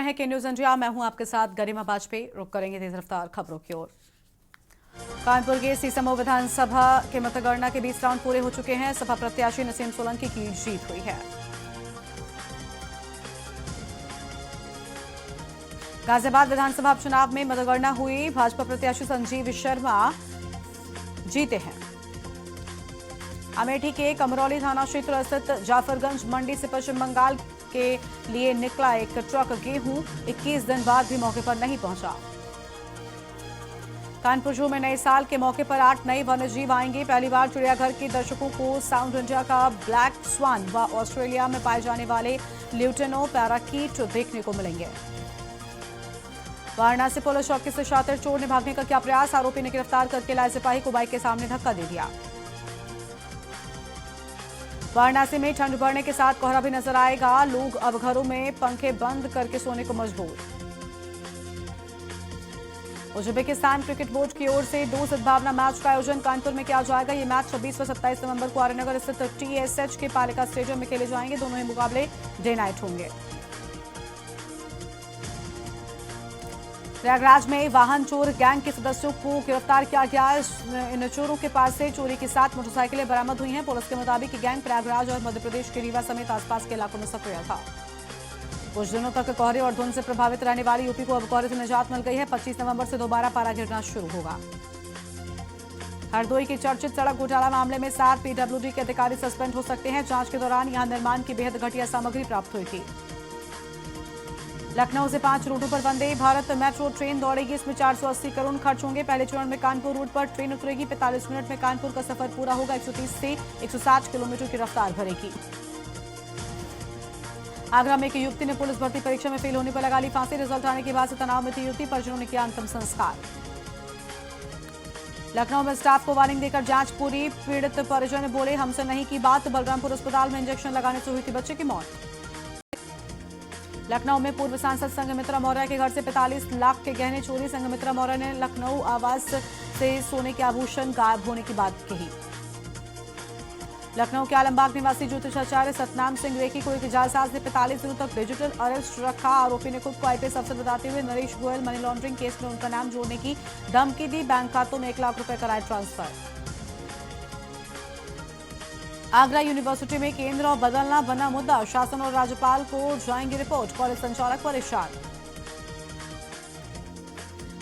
है के news India. मैं हूं आपके साथ गरिमा बाजपेयी। रुक करेंगे तेज रफ्तार खबरों की ओर। कानपुर के सीसमो विधानसभा के मतगणना के 20 राउंड पूरे हो चुके हैं। सपा प्रत्याशी नसीम सोलंकी की जीत हुई है। गाजियाबाद विधानसभा उपचुनाव में मतगणना हुई। भाजपा प्रत्याशी संजीव शर्मा जीते हैं। अमेठी के कमरौली थाना क्षेत्र स्थित जाफरगंज मंडी से पश्चिम बंगाल के लिए निकला एक ट्रक गेहूं 21 दिन बाद भी मौके पर नहीं पहुंचा। कानपुर जू में नए साल के मौके पर 8 नए वन्यजीव आएंगे। पहली बार चिड़ियाघर के दर्शकों को साउंड इंडिया का ब्लैक स्वान व ऑस्ट्रेलिया में पाए जाने वाले ल्यूटेनो पैराकीट देखने को मिलेंगे। वाराणसी पुलिस चौकी से शातिर चोर ने भागने का किया प्रयास। आरोपी ने गिरफ्तार करके लाए सिपाही को बाइक के सामने धक्का दे दिया। वाराणसी में ठंड बढ़ने के साथ कोहरा भी नजर आएगा। लोग अब घरों में पंखे बंद करके सोने को मजबूर। उज्बेकिस्तान क्रिकेट बोर्ड की ओर से 2 सद्भावना मैच का आयोजन कानपुर में किया जाएगा। ये मैच 26 व 27 नवंबर को आर्यनगर स्थित TSH के पालिका स्टेडियम में खेले जाएंगे। दोनों ही मुकाबले डे नाइट होंगे। प्रयागराज में वाहन चोर गैंग के सदस्यों को गिरफ्तार किया गया। इन चोरों के पास से चोरी की 7 मोटरसाइकिलें बरामद हुई हैं। पुलिस के मुताबिक ये गैंग प्रयागराज और मध्य प्रदेश के रीवा समेत आसपास के इलाकों में सक्रिय था। कुछ दिनों तक कोहरे और धुंध से प्रभावित रहने वाली यूपी को अब कोहरे से निजात मिल गई है। 25 नवंबर से दोबारा पारा गिरना शुरू होगा। हरदोई के चर्चित सड़क घोटाला मामले में 7 PWD के अधिकारी सस्पेंड हो सकते हैं। जांच के दौरान यहां निर्माण की बेहद घटिया सामग्री प्राप्त हुई थी। लखनऊ से 5 रूटों पर वंदे भारत मेट्रो ट्रेन दौड़ेगी। इसमें 480 करोड़ खर्च होंगे। पहले चरण में कानपुर रूट पर ट्रेन उतरेगी। 45 मिनट में कानपुर का सफर पूरा होगा। 130 से 160 किलोमीटर की रफ्तार भरेगी। आगरा में एक युवती ने पुलिस भर्ती परीक्षा में फेल होने पर लगा ली फांसी। रिजल्ट आने के बाद से तनाव में थी युवती। परिजनों ने किया अंतिम संस्कार। लखनऊ में स्टाफ को वार्निंग देकर जांच पूरी। पीड़ित परिजन बोले हमसे नहीं की बात। बलरामपुर अस्पताल में इंजेक्शन लगाने से हुई थी बच्चे की मौत। लखनऊ में पूर्व सांसद संघमित्रा मौर्य के घर से 45 लाख के गहने चोरी। संघमित्रा मौर्य ने लखनऊ आवास से सोने के आभूषण गायब होने की बात कही। लखनऊ के आलमबाग निवासी ज्योतिषाचार्य सतनाम सिंह रेखी को एक जालसाज ने 45 दिनों तक डिजिटल अरेस्ट रखा। आरोपी ने खुद को IPS अफसर बताते हुए Naresh Goyal money laundering case में उनका नाम जोड़ने की धमकी दी। बैंक खातों में 1 लाख रुपए कराए ट्रांसफर। आगरा यूनिवर्सिटी में केंद्र और बदलना बना मुद्दा। शासन और राज्यपाल को जाएंगी रिपोर्ट। कॉलेज संचालक परेशान।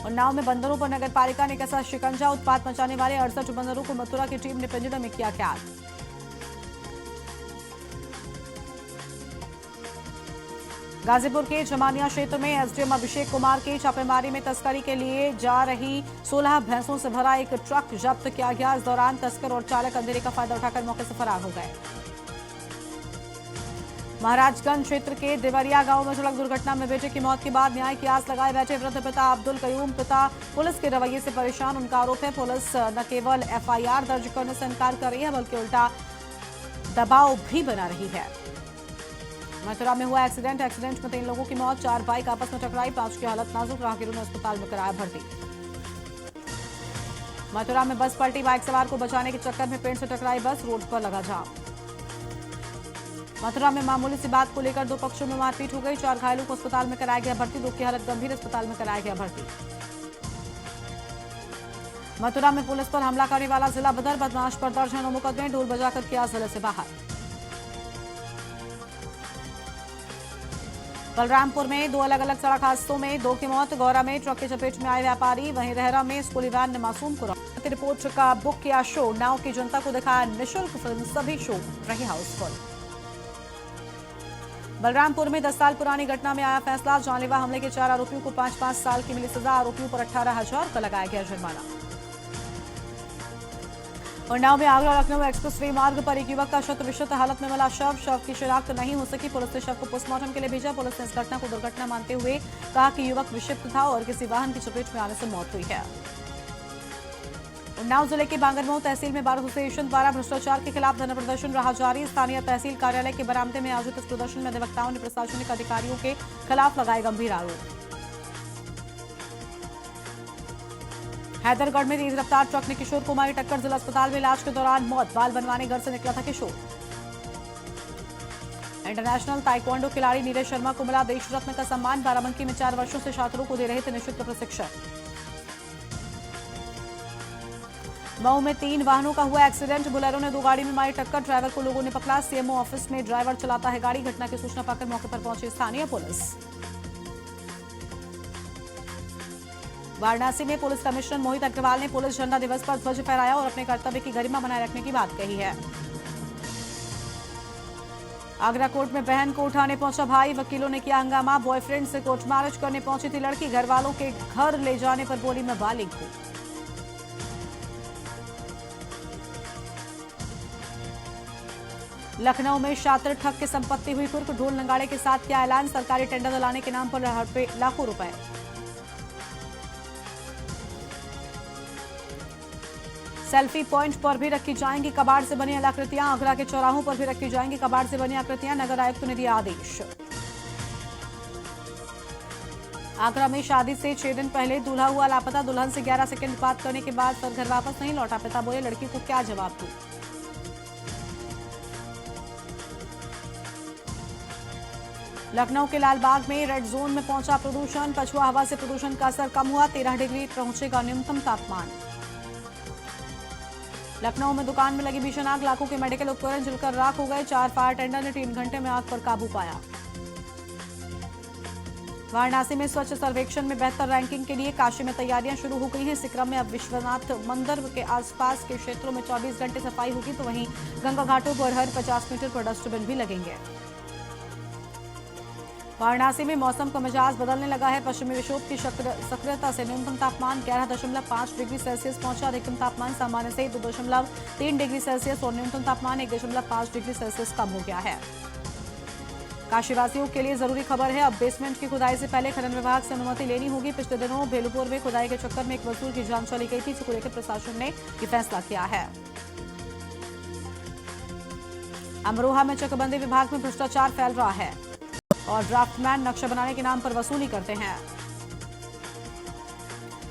उन्नाव में बंदरों पर नगर पालिका ने कसा शिकंजा। उत्पात मचाने वाले 68 बंदरों को मथुरा की टीम ने पिंजड़े में किया कैद। गाजीपुर के जमानिया क्षेत्र में SDM अभिषेक कुमार की छापेमारी में तस्करी के लिए जा रही 16 भैंसों से भरा एक ट्रक जब्त किया गया। इस दौरान तस्कर और चालक अंधेरे का फायदा उठाकर मौके से फरार हो गए। महाराजगंज क्षेत्र के देवरिया गांव में सड़क दुर्घटना में बेटे की मौत के बाद न्याय की आस लगाए बैठे वृद्ध पिता अब्दुल कयूम। पिता पुलिस के रवैये से परेशान। उनका आरोप है पुलिस न केवल FIR दर्ज करने से इनकार कर रही है बल्कि उल्टा दबाव भी बना रही है। मथुरा में हुआ एक्सीडेंट में 3 लोगों की मौत। 4 बाइक आपस में टकराई। 5 की हालत नाजुक। राहगीरों ने अस्पताल में कराया भर्ती। मथुरा में बस पलटी। बाइक सवार को बचाने के चक्कर में पेड़ से टकराई बस। रोड पर लगा जाम। मथुरा में मामूली सी बात को लेकर 2 पक्षों में मारपीट हो गई। 4 घायलों को अस्पताल में कराया गया भर्ती। 2 की हालत गंभीर। अस्पताल में कराया गया भर्ती। मथुरा में पुलिस पर हमला करने वाला जिला बदर। बदमाश पर दर्ज है 9 मुकदमे। ढोल बजाकर किया जिले से बाहर। बलरामपुर में 2 अलग अलग सड़क हादसों में 2 की मौत। गौरा में ट्रक की चपेट में आए व्यापारी। वहीं रहरा में स्कूली वैन ने मासूम को रिपोर्ट का बुक किया शो। नाव की जनता को दिखाया निःशुल्क फिल्म। सभी शो रहे हाउसफुल। बलरामपुर में 10 साल पुरानी घटना में आया फैसला। जानलेवा हमले के 4 आरोपियों को 5-5 साल की मिली सजा। आरोपियों पर 18,000 का लगाया गया जुर्माना। उन्नाव में आगरा लखनऊ एक्सप्रेस मार्ग पर एक युवक का शत-विशत हालत में मिला शव की शिनाख्त नहीं हो सकी। पुलिस ने शव को पोस्टमार्टम के लिए भेजा। पुलिस ने इस घटना को दुर्घटना मानते हुए कहा कि युवक विक्षिप्त था और किसी वाहन की चपेट में आने से मौत हुई है। उन्नाव जिले के बांगरमऊ तहसील में बार एसोसिएशन द्वारा भ्रष्टाचार के खिलाफ धरना प्रदर्शन रहा जारी। स्थानीय तहसील कार्यालय के बरामदे में आयोजित इस प्रदर्शन में अधिवक्ताओं ने प्रशासनिक अधिकारियों के खिलाफ लगाए गंभीर आरोप। हैदरगढ़ में तेज रफ्तार ट्रक ने किशोर को मारी टक्कर। जिला अस्पताल में इलाज के दौरान मौत। बाल बनवाने घर से निकला था किशोर। इंटरनेशनल ताइक्वांडो खिलाड़ी नीरज शर्मा को मिला देश रत्न का सम्मान। बाराबंकी में 4 वर्षों से छात्रों को दे रहे थे निःशुल्क प्रशिक्षण। मऊ में 3 वाहनों का हुआ एक्सीडेंट। बुलेरो ने 2 गाड़ी में मारी टक्कर। ड्राइवर को लोगों ने पकड़ा। सीएमओ ऑफिस में ड्राइवर चलाता है गाड़ी। घटना की सूचना पाकर मौके पर पहुंची स्थानीय पुलिस। वाराणसी में पुलिस कमिश्नर मोहित अग्रवाल ने पुलिस झंडा दिवस पर ध्वज फहराया और अपने कर्तव्य की गरिमा बनाए रखने की बात कही है। आगरा कोर्ट में बहन को उठाने पहुंचा भाई। वकीलों ने किया हंगामा। बॉयफ्रेंड से कोर्ट मैरिज करने पहुंची थी लड़की। घर वालों के घर ले जाने पर बोली मैं बालिग हूं। लखनऊ में शातिर ठग की संपत्ति हुई कुर्क। ढोल नगाड़े के साथ किया ऐलान। सरकारी टेंडर दिलाने के नाम पर हड़पे लाखों रुपए। सेल्फी पॉइंट पर भी रखी जाएंगी कबाड़ से बनी आकृतियां। आगरा के चौराहों पर भी रखी जाएंगी कबाड़ से बनी आकृतियां। नगर आयुक्त ने दिया आदेश। आगरा में शादी से 6 दिन पहले दूल्हा हुआ लापता। दुल्हन से 11 सेकंड बात करने के बाद फिर घर वापस नहीं लौटा। पिता बोले लड़की को क्या जवाब दूं। लखनऊ के लालबाग में रेड जोन में पहुंचा प्रदूषण। पछुआ हवा से प्रदूषण का असर कम हुआ। 13 डिग्री पहुंचेगा न्यूनतम तापमान। लखनऊ में दुकान में लगी भीषण आग। लाखों के मेडिकल उपकरण जलकर राख हो गए। 4 फायर टेंडर ने 3 घंटे में आग पर काबू पाया। वाराणसी में स्वच्छ सर्वेक्षण में बेहतर रैंकिंग के लिए काशी में तैयारियां शुरू हो गई हैं। इसी क्रम में अब विश्वनाथ मंदिर के आसपास के क्षेत्रों में 24 घंटे सफाई होगी, तो वहीं गंगा घाटों पर हर 50 मीटर पर डस्टबिन भी लगेंगे। वाराणसी में मौसम का मिजाज बदलने लगा है। पश्चिमी विक्षोभ की सक्रियता से न्यूनतम तापमान 11.5 डिग्री सेल्सियस पहुंचा। अधिकतम तापमान सामान्य से 2.3 डिग्री सेल्सियस और न्यूनतम तापमान 1.5 डिग्री सेल्सियस कम हो गया है। काशीवासियों के लिए जरूरी खबर है। अब बेसमेंट की खुदाई से पहले खनन विभाग से अनुमति लेनी होगी। पिछले दिनों भेलुपुर में खुदाई के चक्कर में एक मजदूर की जान चली गई थी, जिसको लेकर प्रशासन ने यह फैसला किया है। अमरोहा में चकबंदी विभाग में भ्रष्टाचार फैल रहा है और ड्राफ्टमैन नक्शा बनाने के नाम पर वसूली करते हैं।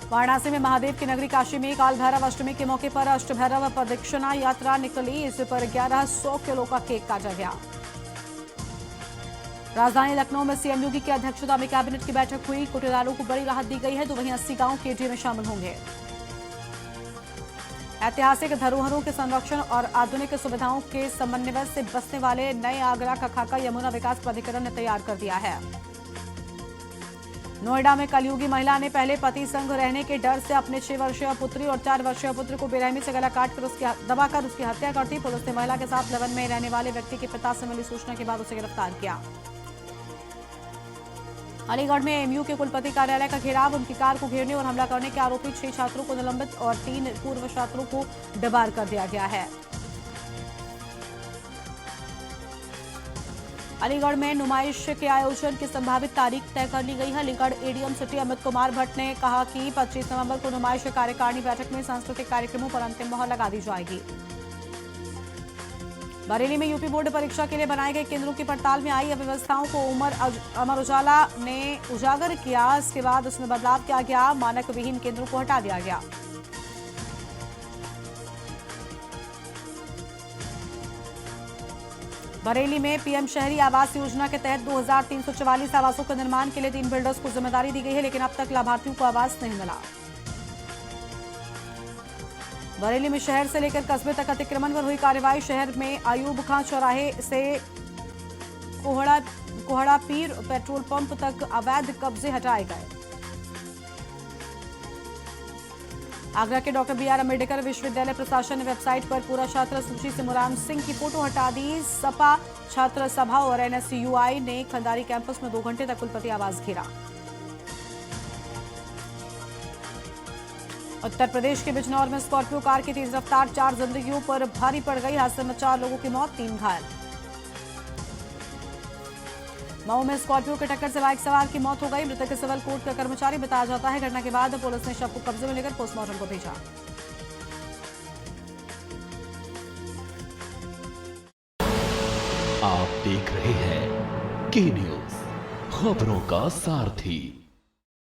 वाराणसी में महादेव की नगरी काशी में काल भैरव अष्टमी के मौके पर अष्टभैरव प्रदक्षिणा यात्रा निकली। इस पर 1100 किलो का केक काटा गया। राजधानी लखनऊ में सीएम योगी की अध्यक्षता में कैबिनेट की बैठक हुई। कुटीदारों को बड़ी राहत दी गई है, तो वहीं 80 गांव केटीए में शामिल होंगे। ऐतिहासिक धरोहरों के संरक्षण और आधुनिक सुविधाओं के समन्वय से बसने वाले नए आगरा का खाका यमुना विकास प्राधिकरण ने तैयार कर दिया है। नोएडा में कलयुगी महिला ने पहले पति संग रहने के डर से अपने 6 वर्षीय पुत्री और 4 वर्षीय पुत्र को बेरहमी से गला काटकर दबाकर उसकी हत्या कर दी। पुलिस ने महिला के साथ लवन में रहने वाले व्यक्ति के पिता से मिली सूचना के बाद उसे गिरफ्तार किया। अलीगढ़ में एमयू के कुलपति कार्यालय का घेराव। उनकी कार को घेरने और हमला करने के आरोपी 6 छात्रों को निलंबित और 3 पूर्व छात्रों को डिबार कर दिया गया है। अलीगढ़ में नुमाइश के आयोजन की संभावित तारीख तय कर ली गई है। अलीगढ़ एडीएम सिटी अमित कुमार भट्ट ने कहा कि 25 नवंबर को नुमाइश कार्यकारिणी बैठक में सांस्कृतिक कार्यक्रमों पर अंतिम मोहर लगा दी जाएगी। बरेली में यूपी बोर्ड परीक्षा के लिए बनाए गए केंद्रों की पड़ताल में आई अव्यवस्थाओं को अमर उजाला ने उजागर किया। इसके बाद उसमें बदलाव किया गया। मानक विहीन केंद्रों को हटा दिया गया। बरेली में पीएम शहरी आवास योजना के तहत 2344 आवासों के निर्माण के लिए 3 बिल्डर्स को जिम्मेदारी दी गई है, लेकिन अब तक लाभार्थियों को आवास नहीं मिला। बरेली में शहर से लेकर कस्बे तक अतिक्रमण पर हुई कार्रवाई। शहर में अयूब खां चौराहे से कोहड़ा पीर पेट्रोल पंप तक अवैध कब्जे हटाए गए। आगरा के डॉक्टर बीआर अम्बेडकर विश्वविद्यालय प्रशासन ने वेबसाइट पर पूरा छात्र सूची से मुलायम सिंह की फोटो हटा दी। सपा छात्र सभा और एनएसयूआई ने खंडारी कैंपस में 2 घंटे तक कुलपति आवास घेरा। उत्तर प्रदेश के बिजनौर में स्कॉर्पियो कार की तेज रफ्तार 4 जिंदगियों पर भारी पड़ गई। हादसे में 4 लोगों की मौत, 3 घायल। मऊ में स्कॉर्पियो की टक्कर से बाइक सवार की मौत हो गई। मृतक सिविल कोर्ट का कर्मचारी बताया जाता है। घटना के बाद पुलिस ने शव को कब्जे में लेकर पोस्टमार्टम को भेजा। आप देख रहे हैं के न्यूज़, खबरों का सारथी।